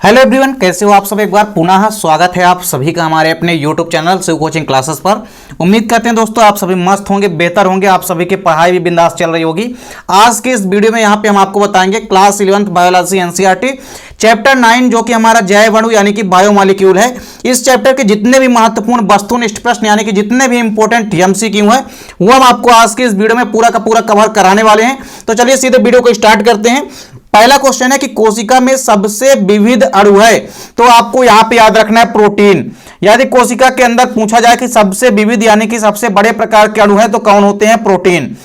Hello everyone, कैसे हो आप सब। एक बार पुनः स्वागत है आप सभी का हमारे अपने YouTube channel Shiv coaching classes पर। उम्मीद करते हैं दोस्तों आप सभी मस्त होंगे, बेहतर होंगे, आप सभी की पढ़ाई भी बिंदास चल रही होगी। आज के इस वीडियो में यहाँ पे हम आपको बताएंगे class 11th biology NCERT chapter 9 जो कि हमारा जैव यानी कि बायोमॉलिक्यूल है। इस चैप्टर के जितने भी महत्वपूर्ण वस्तुनिष्ठ प्रश्न यानी कि जितने भी इंपॉर्टेंट एमसीक्यू है वो हम आपको आज के इस वीडियो में पूरा का पूरा कवर कराने वाले हैं। तो चलिए सीधे वीडियो को स्टार्ट करते हैं। पहला क्वेश्चन है कि कोशिका में सबसे विविध अणु है, तो आपको यहां पे याद रखना है प्रोटीन। यदि कोशिका के अंदर पूछा जाए कि सबसे विविध यानी कि सबसे बड़े प्रकार के अणु है तो कौन होते हैं? प्रोटीन।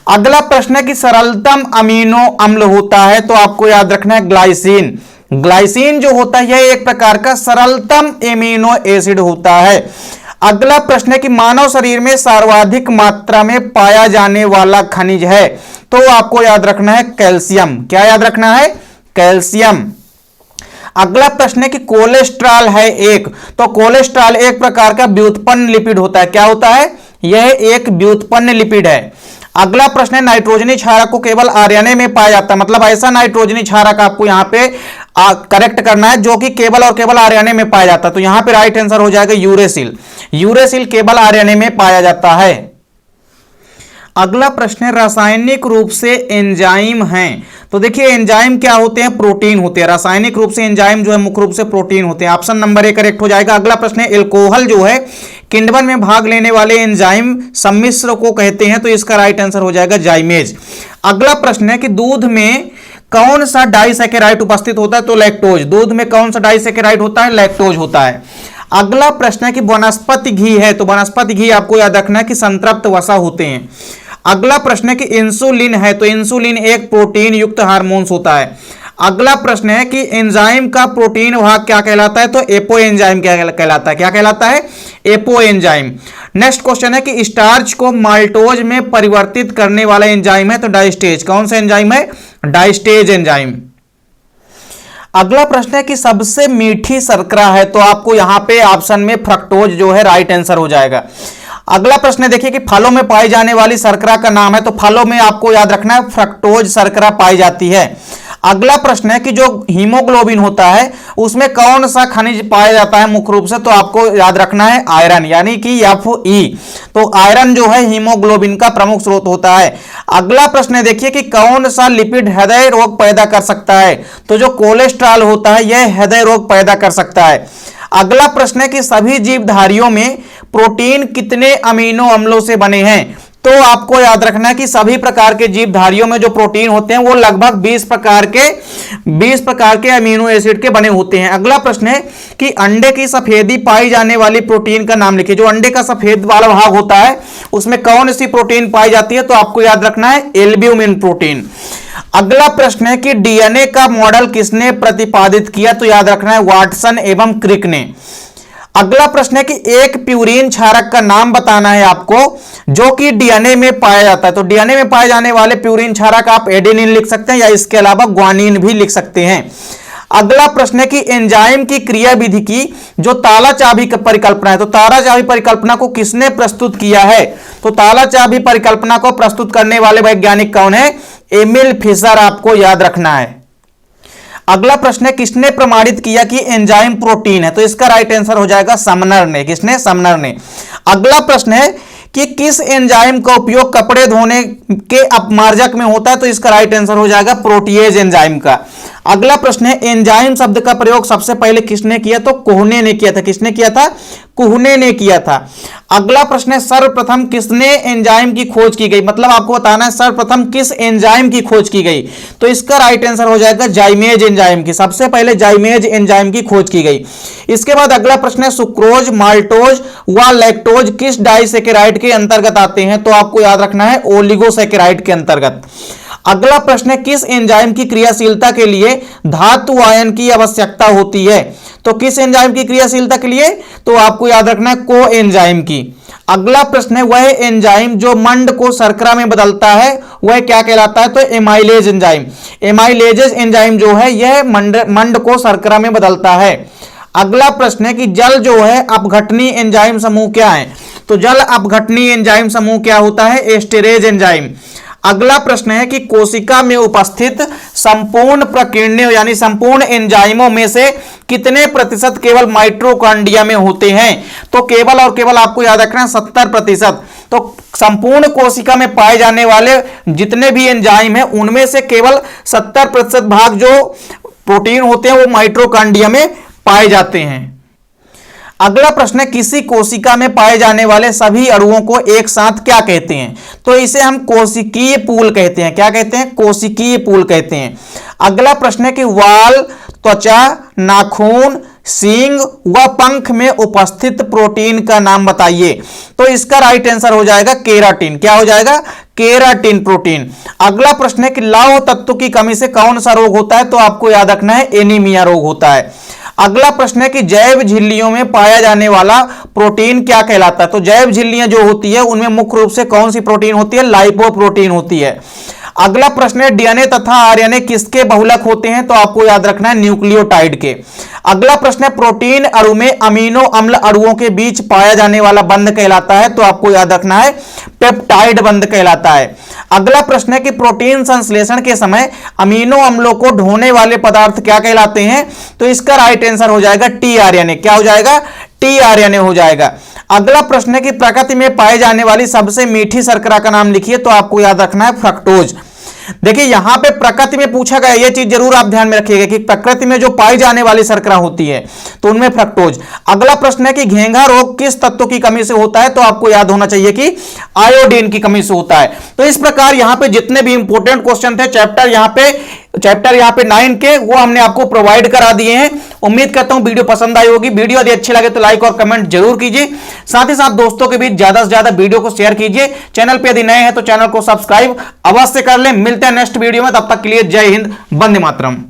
अगला प्रश्न है कि सरलतम अमीनो अम्ल होता है, तो आपको याद रखना है ग्लाइसिन। ग्लाइसिन जो होता है यह एक प्रकार का सरलतम एमिनो एसिड होता है। अगला प्रश्न है कि मानव शरीर में सर्वाधिक मात्रा में पाया जाने वाला खनिज है, तो आपको याद रखना है कैल्शियम। क्या याद रखना है? कैल्शियम। अगला प्रश्न है कि कोलेस्ट्रॉल है एक, तो कोलेस्ट्रॉल एक प्रकार का व्युत्पन्न लिपिड होता है। क्या होता है? यह एक व्युत्पन्न लिपिड है। अगला प्रश्न है नाइट्रोजनी क्षारक को केवल आरएनए में पाया जाता है, मतलब ऐसा नाइट्रोजनी क्षारक आपको यहां पे करेक्ट करना है जो कि केवल और केवल आरएनए में पाया जाता है। तो यहां पे राइट आंसर हो जाएगा यूरेसिल। यूरेसिल केवल आरएनए में पाया जाता है। अगला प्रश्न है रासायनिक रूप से एंजाइम हैं, तो देखिए एंजाइम क्या होते हैं? प्रोटीन होते हैं। रासायनिक रूप से एंजाइम जो है मुख्य रूप से प्रोटीन होते हैं। ऑप्शन नंबर ए करेक्ट हो जाएगा। अगला प्रश्न है एल्कोहल जो है किण्वन में भाग लेने वाले एंजाइम सम्मिश्र को कहते हैं, तो इसका राइट आंसर हो जाएगा जाइमेज। अगला प्रश्न है कि दूध में कौन सा डाइसैकेराइड उपस्थित होता है? तो लैक्टोज। दूध में कौन सा डाइसैकेराइड होता है? लैक्टोज होता है। अगला प्रश्न है कि वनस्पति घी है, तो वनस्पति घी आपको याद रखना है कि संतृप्त वसा होते हैं। अगला प्रश्न है कि इंसुलिन है, तो इंसुलिन एक प्रोटीन युक्त हार्मोन्स होता है। अगला प्रश्न है कि एंजाइम का प्रोटीन भाग क्या कहलाता है? तो एपो एंजाइम क्या कहलाता है? क्या कहलाता है? Apo enzyme. नेक्स्ट क्वेश्चन है कि स्टार्च को माल्टोज में परिवर्तित करने वाला एंजाइम है, तो डाइस्टेज। कौन सा एंजाइम है? Diastase enzyme. अगला प्रश्न है कि सबसे मीठी शर्करा है, तो आपको यहां पे ऑप्शन में फ्रक्टोज जो है राइट आंसर हो जाएगा। अगला प्रश्न है देखिए कि फलों में पाई जाने वाली शर्करा का नाम है, तो फलों में आपको याद रखना है फ्रक्टोज शर्करा पाई जाती है। अगला प्रश्न है कि जो हीमोग्लोबिन होता है उसमें कौन सा खनिज पाया जाता है मुख्य रूप से? तो आपको याद रखना है आयरन यानी कि Fe। तो आयरन जो है हीमोग्लोबिन का प्रमुख स्रोत होता है। अगला प्रश्न है देखिए कि कौन सा लिपिड हृदय रोग पैदा कर सकता है? तो जो कोलेस्ट्रॉल होता है यह हृदय रोग पैदा कर सकता है। अगला प्रश्न है कि सभी जीवधारियों में प्रोटीन कितने अमीनो अम्लों से बने हैं? तो आपको याद रखना है कि सभी प्रकार के जीवधारियों में जो प्रोटीन होते हैं वो लगभग 20 प्रकार के अमीनो एसिड के बने होते हैं। अगला प्रश्न है कि अंडे की सफेदी पाई जाने वाली प्रोटीन का नाम लिखिए। जो अंडे का सफेद वाला भाग होता है उसमें कौन सी प्रोटीन पाई जाती है? तो आपको याद रखना है एल्ब्यूमिन प्रोटीन। अगला प्रश्न है कि डीएनए का मॉडल किसने प्रतिपादित किया? तो याद रखना है वाटसन एवं क्रिक ने। अगला प्रश्न है कि एक प्यूरिन क्षारक का नाम बताना है आपको जो कि डीएनए में पाया जाता है। तो डीएनए में पाए जाने वाले प्यूरिन क्षारक आप एडेनिन लिख सकते हैं या इसके अलावा ग्वानिन भी लिख सकते हैं। अगला प्रश्न है कि एंजाइम की क्रिया विधि की जो ताला चाबी की परिकल्पना है, तो ताला चाबी परिकल्पना को किसने प्रस्तुत किया है? तो ताला चाबी परिकल्पना को प्रस्तुत करने वाले वैज्ञानिक कौन है? एमिल फिशर आपको याद रखना है। अगला प्रश्न है किसने प्रमाणित किया कि एंजाइम प्रोटीन है? तो इसका राइट आंसर हो जाएगा समनर ने। किसने? समनर ने। अगला प्रश्न है कि किस एंजाइम का उपयोग कपड़े धोने के अपमार्जक में होता है? तो इसका राइट आंसर हो जाएगा प्रोटीएज एंजाइम का। अगला प्रश्न है एंजाइम शब्द का प्रयोग सबसे पहले किसने किया? तो कोहने ने किया था। किसने किया था? कोहने ने किया था। अगला प्रश्न है सर्वप्रथम किसने एंजाइम की खोज की गई? मतलब आपको बताना है सर्वप्रथम किस एंजाइम की खोज की गई? तो इसका राइट आंसर हो जाएगा जाइमेज एंजाइम की। सबसे पहले जाइमेज एंजाइम की खोज की गई। इसके बाद अगला प्रश्न है सुक्रोज, माल्टोज व लैक्टोज किस डाइसैकेराइड के अंतर्गत आते हैं? तो आपको याद रखना है ओलिगोसैकेराइड के अंतर्गत। अगला प्रश्न है किस एंजाइम की क्रियाशीलता के लिए धातु आयन की आवश्यकता होती है? तो किस एंजाइम की क्रियाशीलता के लिए? तो आपको याद रखना है को एंजाइम की। अगला प्रश्न है वह एंजाइम जो मंड को शर्करा में बदलता है वह क्या कहलाता है? तो एमाइलेज एंजाइम। एमाइलेजेज एंजाइम जो है यह मंड को शर्करा में बदलता है। अगला प्रश्न है कि जल जो है अपघटनी एंजाइम समूह क्या है? तो जल अपघटनी एंजाइम समूह क्या होता है? एस्टेरेज एंजाइम। अगला प्रश्न है कि कोशिका में उपस्थित संपूर्ण प्रकीर्णों यानी संपूर्ण एंजाइमों में से कितने प्रतिशत केवल माइटोकॉन्ड्रिया में होते हैं? तो केवल और केवल आपको याद रखना है 70%। तो संपूर्ण कोशिका में पाए जाने वाले जितने भी एंजाइम हैं उनमें से केवल 70% भाग जो प्रोटीन होते हैं वो माइटोकॉन्ड्रिया में पाए जाते हैं। अगला प्रश्न है किसी कोशिका में पाए जाने वाले सभी अणुओं को एक साथ क्या कहते हैं? तो इसे हम कोशिकीय पूल कहते हैं। क्या कहते हैं? कोशिकीय पूल कहते हैं। अगला प्रश्न है कि वाल, त्वचा, नाखून, सींग व पंख में उपस्थित प्रोटीन का नाम बताइए। तो इसका राइट आंसर हो जाएगा केराटिन। क्या हो जाएगा? Keratin protein. अगला प्रश्न है कि लौह तत्व की कमी से कौन सा रोग होता है? तो आपको याद रखना है एनीमिया रोग होता है। अगला प्रश्न है कि जैव झिल्लियों में पाया जाने वाला प्रोटीन क्या कहलाता है? तो जैव झिल्लियां जो होती है उनमें मुख्य रूप से कौन सी प्रोटीन होती है? लाइपोप्रोटीन होती है। अगला प्रश्न है डीएनए तथा आरएनए किसके बहुलक होते हैं? तो आपको याद रखना है न्यूक्लियोटाइड के। अगला प्रश्न है प्रोटीन अणु में अमीनो अम्ल अणुओं के बीच पाया जाने वाला बंध कहलाता है? तो आपको याद रखना है पेप्टाइड बंध कहलाता है। अगला प्रश्न है कि प्रोटीन संश्लेषण के समय अमीनो अम्लों को ढोने वाले पदार्थ क्या कहलाते हैं? तो इसका राइट आंसर हो जाएगा टीआरएनए। क्या हो जाएगा? टीआरएनए हो जाएगा। अगला प्रश्न है कि प्रकृति में पाई जाने वाली सबसे मीठी शर्करा का नाम लिखिए। तो आपको याद रखना है फ्रक्टोज। देखिए यहां पे प्रकृति में पूछा गया, यह चीज जरूर आप ध्यान में रखिएगा कि प्रकृति में जो पाई जाने वाली शर्करा होती है तो उनमें फ्रक्टोज। अगला प्रश्न है कि घेंघा रोग किस तत्व की कमी से होता है? तो आपको याद होना चाहिए कि आयोडीन की कमी से होता है। तो इस प्रकार यहां पे जितने भी इंपॉर्टेंट क्वेश्चन थे चैप्टर यहां पे 9 के वो हमने आपको प्रोवाइड करा दिए हैं। उम्मीद करता हूं वीडियो पसंद आई होगी। वीडियो यदि अच्छी लगे तो लाइक और कमेंट जरूर कीजिए। साथ ही साथ दोस्तों के बीच ज्यादा से ज्यादा वीडियो को शेयर कीजिए। चैनल पे यदि नए हैं तो चैनल को सब्सक्राइब अवश्य कर लें। मिलते हैं नेक्स्ट वीडियो में, तब तक के लिए जय हिंद, वंदे मातरम।